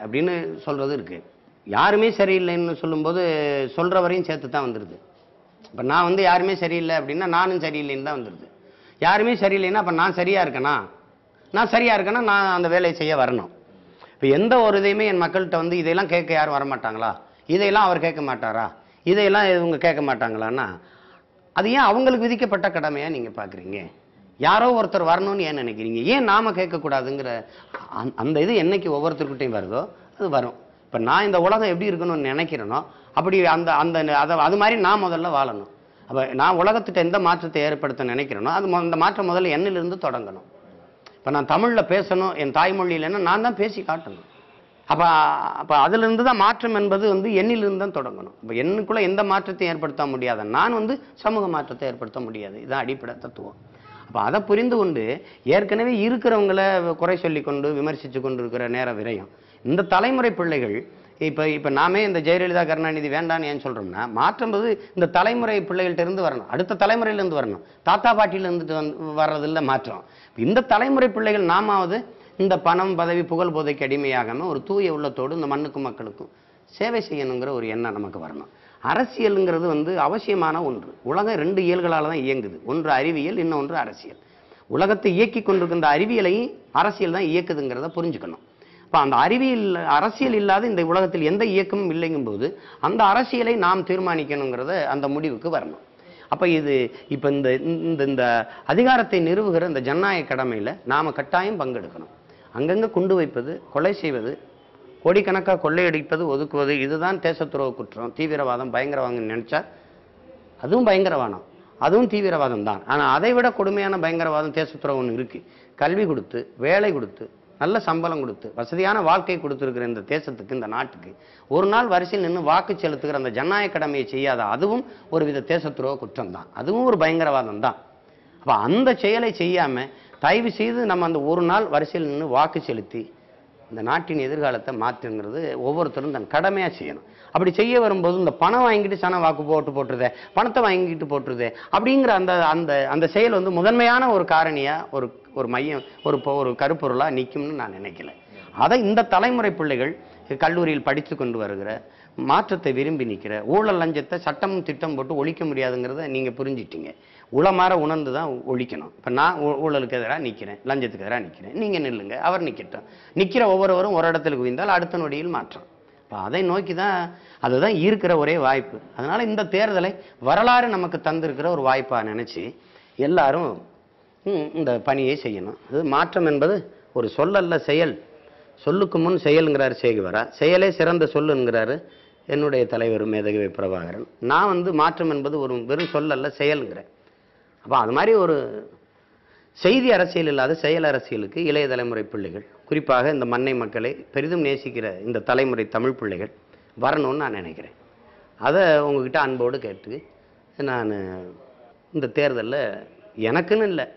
அப்படின்னு சொல்றது இருக்கு. யாருமே சரியில்லைன்னு சொல்லும்போது சொல்றவரையும் சேர்த்து தான் வந்துருது. இப்ப நான் யாருமே சரியில்லை அப்படின்னா நானும் சரியில்லைன்னு தான் வந்துருது. யாருமே சரியில்லைன்னா அப்ப நான் சரியா இருக்கேனா நான் அந்த வேலையை செய்ய வரணும். இப்ப எந்த ஒரு இதையுமே என் மக்கள்கிட்ட இதையெல்லாம் கேட்க யாரும் வரமாட்டாங்களா, இதையெல்லாம் அவர் கேட்க மாட்டாரா, இதையெல்லாம் இவங்க கேட்க மாட்டாங்களான்னா அது ஏன் அவங்களுக்கு விதிக்கப்பட்ட கடமையா நீங்க பாக்குறீங்க? யாரோ ஒருத்தர் வரணும்னு ஏன் நினைக்கிறீங்க? ஏன் நாம கேட்கக்கூடாதுங்கிற அந்த இது என்னைக்கு ஒவ்வொருத்தருக்கிட்டையும் வருதோ அது வரும். இப்ப நான் இந்த உலகம் எப்படி இருக்கணும்னு நினைக்கிறேனோ அப்படி அது மாதிரி நான் முதல்ல வாழணும். அப்ப நான் உலகத்துக்கு எந்த மாற்றத்தை ஏற்படுத்த நினைக்கிறேனோ அந்த மாற்றம் முதல்ல என்னிலிருந்து தொடங்கணும். இப்ப நான் தமிழ்ல பேசணும், என் தாய்மொழி இல்லைன்னா நான் தான் பேசி காட்டணும். அப்ப அதுல இருந்து தான் மாற்றம் என்பது என்னிலிருந்து தான் தொடங்கணும். இப்ப என்னுக்குள்ள எந்த மாற்றத்தையும் ஏற்படுத்த முடியாத நான் சமூக மாற்றத்தை ஏற்படுத்த முடியாது. இதுதான் அடிப்படை தத்துவம். அப்ப அதை புரிந்து கொண்டு ஏற்கனவே இருக்கிறவங்களை குறை சொல்லி கொண்டு விமர்சிச்சு கொண்டு இருக்கிற நேர விரயம் இந்த தலைமுறை பிள்ளைகள் இப்ப நாமே இந்த ஜெயலலிதா கருணாநிதி வேண்டான்னு ஏன் சொல்றோம்னா மாற்றம் இந்த தலைமுறை பிள்ளைகள்ட்ட இருந்து வரணும், அடுத்த தலைமுறையில இருந்து வரணும், தாத்தா பாட்டியில இருந்துட்டு வர்றது இல்லை மாற்றம். இந்த தலைமுறை பிள்ளைகள் நாமாவது இந்த பணம் பதவி புகழ் போதைக்கு அடிமையாகாம ஒரு தூய உள்ளத்தோடு இந்த மண்ணுக்கும் மக்களுக்கும் சேவை செய்யணுங்கிற ஒரு எண்ணம் நமக்கு வரணும். அரசியலுங்கிறது அவசியமான ஒன்று. உலகம் 2 இயல்களால தான் இயங்குது. ஒன்று அறிவியல், இன்னொன்று அரசியல். உலகத்தை இயக்கி கொண்டிருக்கின்ற அறிவியலையும் அரசியல் தான் இயக்குதுங்கிறத புரிஞ்சுக்கணும். அப்ப அந்த அரசியல் இல்லாத இந்த உலகத்தில் எந்த இயக்கமும் இல்லைங்கும் போது அந்த அரசியலை நாம் தீர்மானிக்கணுங்கிறத அந்த முடிவுக்கு வரணும். அப்ப இப்ப இந்த அதிகாரத்தை நிறுவுகிற இந்த ஜனநாயக கடமையில நாம கட்டாயம் பங்கெடுக்கணும். அங்கங்க குண்டு வைப்பது, கொலை செய்வது, கோடிக்கணக்காக கொள்ளையடிப்பது, ஒதுக்குவது இதுதான் தேசத்துரோக குற்றம். தீவிரவாதம் பயங்கரவாதம் நினைச்சா அதுவும் பயங்கரவாதம், அதுவும் தீவிரவாதம் தான். ஆனா அதை விட கொடுமையான பயங்கரவாதம் தேசத்துரோகம் ஒன்று இருக்கு. கல்வி கொடுத்து, வேலை கொடுத்து, நல்ல சம்பளம் கொடுத்து, வசதியான வாழ்க்கை கொடுத்துருக்கிற இந்த தேசத்துக்கு, இந்த நாட்டுக்கு ஒரு நாள் வரிசையில் நின்று வாக்கு செலுத்துகிற அந்த ஜனநாயக கடமையை செய்யாத அதுவும் ஒரு வித தேசத்துரோக குற்றம் தான், அதுவும் ஒரு பயங்கரவாதம் தான். அப்ப அந்த செயலை செய்யாம தயவு செய்து நம்ம அந்த ஒரு நாள் வரிசையில் நின்று வாக்கு செலுத்தி இந்த நாட்டின் எதிர்காலத்தை மாற்றுங்கிறது ஒவ்வொருத்தரும் தன் கடமையா செய்யணும். அப்படி செய்ய வரும்போது இந்த பணம் வாங்கிட்டு சன வாக்கு போட்டுருதே, பணத்தை வாங்கிட்டு போட்டுருதே அப்படிங்கிற அந்த செயல் முதன்மையான ஒரு காரணியா ஒரு மையம் ஒரு கருப்பொருளா நிற்கும்னு நான் நினைக்கல. அதை இந்த தலைமுறை பிள்ளைகள் கல்லூரியில் படித்து கொண்டு வருகிற மாற்றத்தை விரும்பி நிற்கிற ஊழல் லஞ்சத்தை சட்டமும் திட்டம் போட்டு ஒழிக்க முடியாதுங்கிறத நீங்க புரிஞ்சிட்டீங்க. உளமாற உணர்ந்து தான் ஒழிக்கணும். இப்ப நான் ஊழலுக்கு எதிராக நிற்கிறேன், லஞ்சத்துக்கு எதிராக நிற்கிறேன், நீங்க நில்லுங்க, அவர் நிற்கட்டும். நிற்கிற ஒவ்வொருவரும் ஒரு இடத்துல குவிந்தால் அடுத்த நொடியில் மாற்றம். இப்போ அதை நோக்கி தான் அதுதான் இருக்கிற ஒரே வாய்ப்பு. அதனால இந்த தேர்தலை வரலாறு நமக்கு தந்திருக்கிற ஒரு வாய்ப்பாக நினைச்சு எல்லாரும் இந்த பணியை செய்யணும். அது மாற்றம் என்பது ஒரு சொல்லல்ல செயல். சொல்லுக்கு முன் செயல்ங்கிறாரு சேகுவரா, செயலே சிறந்த சொல்லுங்கிறாரு என்னுடைய தலைவர் மேதகவி பிரபாகரன். நான் மாற்றம் என்பது ஒரு வெறும் சொல்லல்ல செயல்ங்கிறேன். அப்போ அது மாதிரி ஒரு செய்தி அரசியல் இல்லாத செயல் அரசியலுக்கு இளைய தலைமுறை பிள்ளைகள், குறிப்பாக இந்த மண்ணை மக்களை பெரிதும் நேசிக்கிற இந்த தலைமுறை தமிழ் பிள்ளைகள் வரணும்னு நான் நினைக்கிறேன். அதை உங்ககிட்ட அன்போடு கேட்டு நான் இந்த தேர்தலில் எனக்குன்னு இல்லை,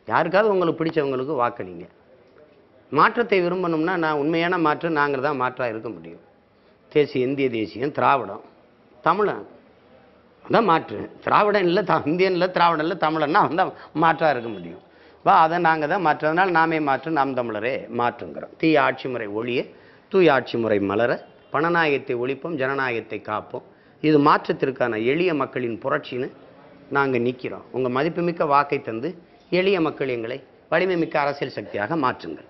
யாருக்காவது உங்களுக்கு பிடிச்சவங்களுக்கு வாக்களிங்க. மாற்றத்தை விரும்பணும்னா நான் உண்மையான மாற்றம் நாங்கள் தான் மாற்றாக இருக்க முடியும். இந்திய தேசியம், திராவிடம், தமிழன் அதான் மாற்று. திராவிடம் இல்லை, இந்தியன் இல்லை, திராவிடம் இல்லை, தமிழன்னா மாற்றாக இருக்க முடியும். வா அதை நாங்கள் தான் மாற்றுறதுனால நாமே மாற்று நாம் தமிழரே மாற்றுங்கிறோம். தீய ஆட்சி முறை ஒழிய தூய ஆட்சி முறை மலர பணநாயகத்தை ஒழிப்போம் ஜனநாயகத்தை காப்போம். இது மாற்றத்திற்கான எளிய மக்களின் புரட்சின்னு நாங்கள் நிற்கிறோம். உங்கள் மதிப்புமிக்க வாக்கை தந்து எளிய மக்கள் எங்களை வலிமை மிக்க அரசியல் சக்தியாக மாற்றுங்கள்.